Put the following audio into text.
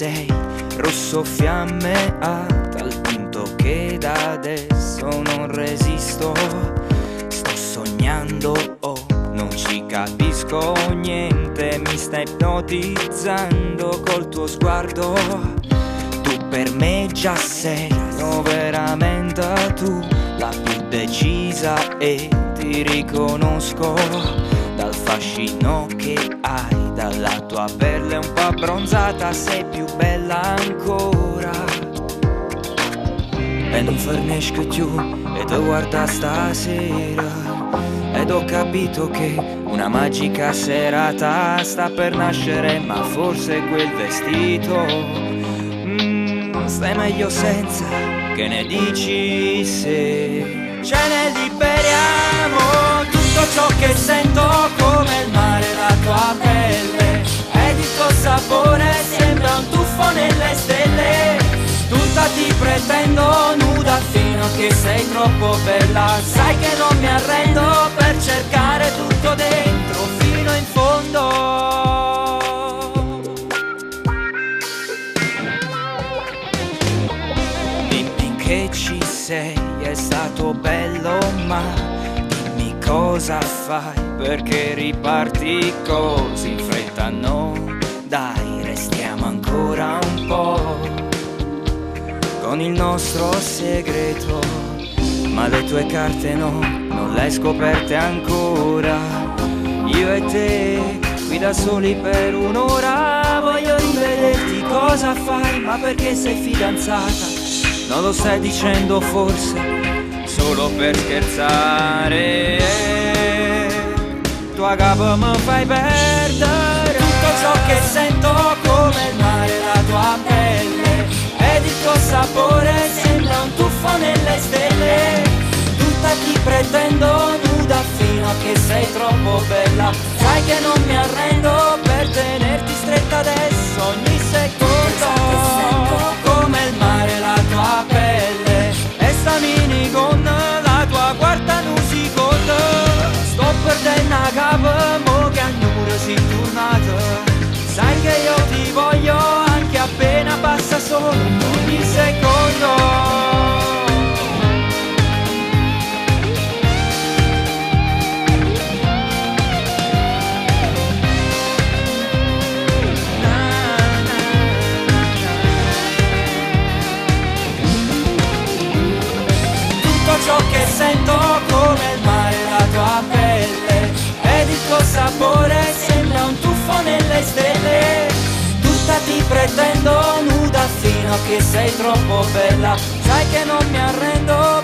sei rosso fiamme a tal punto che da adesso non resisto. Sto sognando, oh, non ci capisco niente, mi stai ipnotizzando col tuo sguardo. Tu per me già sei, no veramente tu, la più decisa e ti riconosco dal fascino che hai, dalla tua pelle un po' abbronzata, sei più bella ancora. E non fernisco più e ti guarda stasera, ed ho capito che una magica serata sta per nascere, ma forse quel vestito stai meglio senza, che ne dici se ce ne liberiamo? Tutto ciò che sento come il mare, la tua pelle, ed il tuo sapore sembra un tuffo nelle stelle. Tutta ti pretendo nuda fino a che sei troppo bella. Sai che non mi arrendo per cercare tutto dentro fino in fondo. Dimmi che ci sei, è stato bello, ma dimmi cosa fai perché riparti così in fretta. No, dai, restiamo ancora un po' con il nostro segreto, ma le tue carte no, non le hai scoperte ancora. Io e te, qui da soli per un'ora, voglio rivederti, cosa fai? Ma perché sei fidanzata? Non lo stai dicendo forse solo per scherzare? Tua capo mi fai perdere tutto ciò che sento come il mare, la tua pelle, ed il tuo sapore sembra un tuffo nelle stelle. Tutta ti pretendo nuda fino a che sei troppo bella. Sai che non mi arrendo per tenerti stretta adesso ogni secondo. Come il mare la tua pelle, e sta minigon la tua quarta musicotta. Sto perdendo a capo, mo che a Gnura si tornata. Sai che io ti voglio anche appena passa solo ogni secondo. Tutto ciò che sento come il mare, la tua pelle, ed il tuo sapore sembra un tuffo nelle stelle. Tutta ti pretendo nuda fino a che sei troppo bella. Sai che non mi arrendo